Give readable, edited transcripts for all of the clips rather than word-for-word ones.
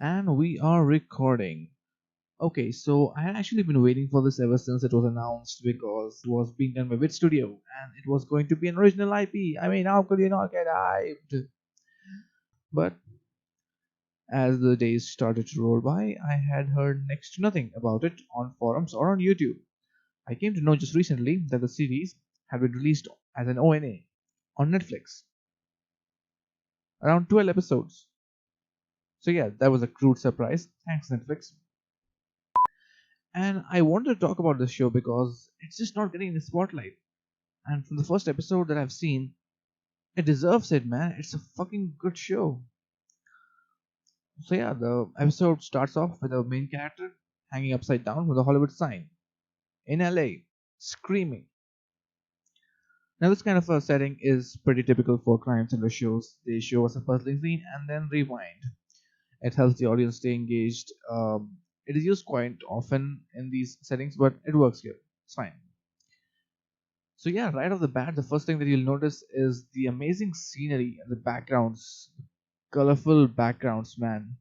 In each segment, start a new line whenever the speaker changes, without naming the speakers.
And we are recording. Okay, so I had actually been waiting for this ever since it was announced because it was being done by Wit Studio and it was going to be an original IP. I mean, how could you not get hyped? But as the days started to roll by, I had heard next to nothing about it on forums or on YouTube. I came to know just recently that the series had been released as an ONA on Netflix, around 12 episodes. So, yeah, that was a crude surprise. Thanks, Netflix. And I wanted to talk about this show because it's just not getting the spotlight. And from the first episode that I've seen, it deserves it, man. It's a fucking good show. So yeah, the episode starts off with a main character hanging upside down with a Hollywood sign in LA, screaming. Now this kind of a setting is pretty typical for crime thriller shows. They show us a puzzling scene and then rewind. It helps the audience stay engaged. It is used quite often in these settings, but it works here. It's fine. So yeah, right off the bat, the first thing that you'll notice is the amazing scenery and the backgrounds, colorful backgrounds, man.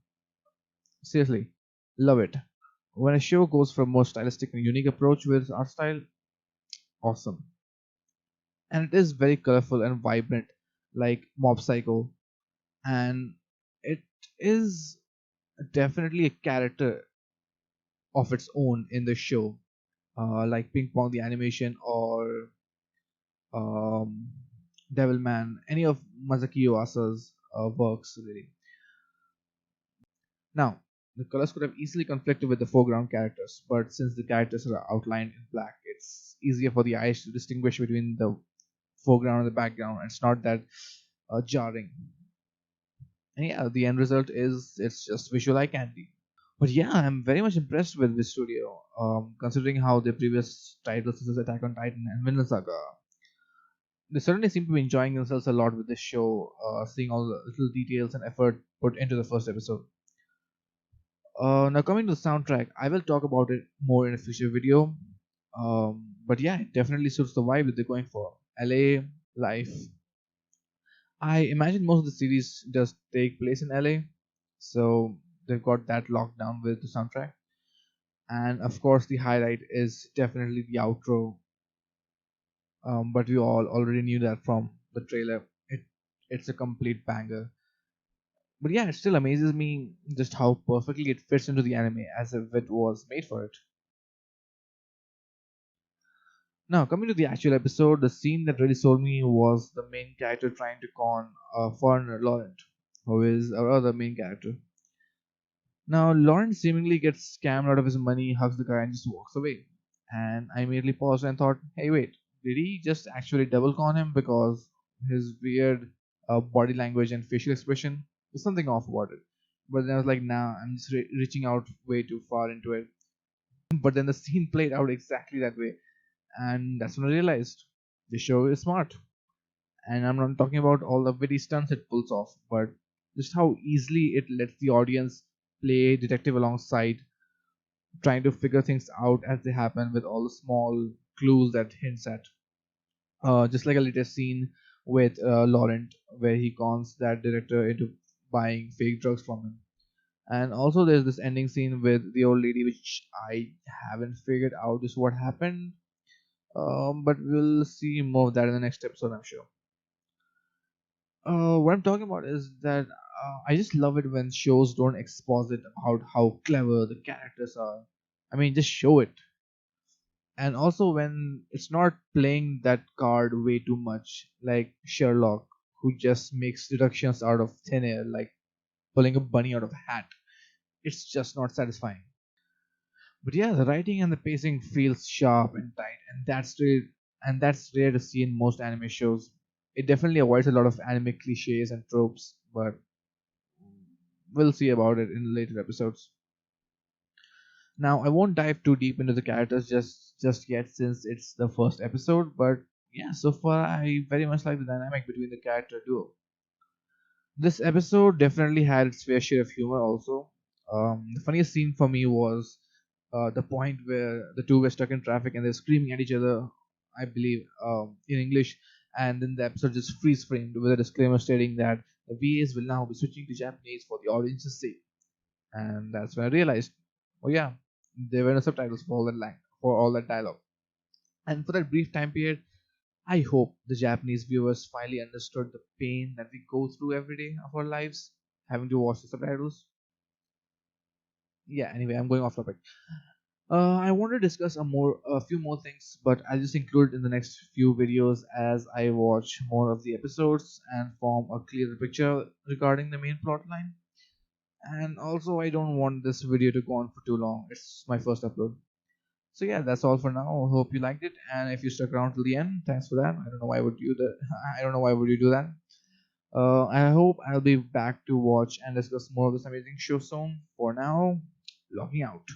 Seriously, love it. When a show goes for a more stylistic and unique approach with its art style, awesome. And it is very colorful and vibrant, like Mob Psycho, and it is definitely a character of its own in the show, like Ping Pong the animation or um, Devilman, any of Masaki Uesa's works really. Now, the colors could have easily conflicted with the foreground characters, but since the characters are outlined in black, it's easier for the eyes to distinguish between the foreground and the background. And it's not that jarring. And yeah, the end result is it's just visual eye candy. But yeah, I'm very much impressed with this studio, considering how their previous titles such as Attack on Titan and Vinland Saga, they certainly seem to be enjoying themselves a lot with this show, seeing all the little details and effort put into the first episode. Now coming to the soundtrack, I will talk about it more in a future video. But yeah, it definitely suits the vibe that they're going for. LA life. I imagine most of the series does take place in LA, so they've got that locked down with the soundtrack. And of course, the highlight is definitely the outro. But we all already knew that from the trailer. It's a complete banger. But yeah, it still amazes me just how perfectly it fits into the anime as if it was made for it. Now, coming to the actual episode, the scene that really sold me was the main character trying to con a foreigner, Laurent, who is our other main character. Now, Laurent seemingly gets scammed out of his money, hugs the guy, and just walks away. And I immediately paused and thought, hey, wait, did he just actually double con him? Because his weird body language and facial expression, there's something off about it. But then I was like, nah, I'm just reaching out way too far into it. But then the scene played out exactly that way. And that's when I realized the show is smart. And I'm not talking about all the witty stunts it pulls off, but just how easily it lets the audience play detective alongside, trying to figure things out as they happen with all the small clues that hints at. Just like a later scene with Laurent, where he cons that director into buying fake drugs from him. And also, there's this ending scene with the old lady, which I haven't figured out just what happened. But we'll see more of that in the next episode, I'm sure. What I'm talking about is that I just love it when shows don't exposit about how clever the characters are. I mean, just show it. And also when it's not playing that card way too much, like Sherlock, who just makes deductions out of thin air, like pulling a bunny out of a hat. It's just not satisfying. But yeah, the writing and the pacing feels sharp and tight, and that's rare to see in most anime shows. It definitely avoids a lot of anime cliches and tropes, but we'll see about it in later episodes. Now, I won't dive too deep into the characters just yet since it's the first episode, but yeah, so far I very much like the dynamic between the character duo. This episode definitely had its fair share of humor also. The funniest scene for me was the point where the two were stuck in traffic and they're screaming at each other, I believe, in English, and then the episode just freeze framed with a disclaimer stating that the VAs will now be switching to Japanese for the audience's sake. And that's when I realized, oh yeah, there were no subtitles for for all that dialogue. And for that brief time period, I hope the Japanese viewers finally understood the pain that we go through every day of our lives, having to watch the subtitles. Yeah, anyway, I'm going off topic. I want to discuss a few more things, but I'll just include in the next few videos as I watch more of the episodes and form a clearer picture regarding the main plot line. And also, I don't want this video to go on for too long. It's my first upload. So yeah, that's all for now. Hope you liked it, and if you stuck around till the end, thanks for that. I don't know why would you that. I don't know why would you do that. I hope I'll be back to watch and discuss more of this amazing show soon. For now, logging out.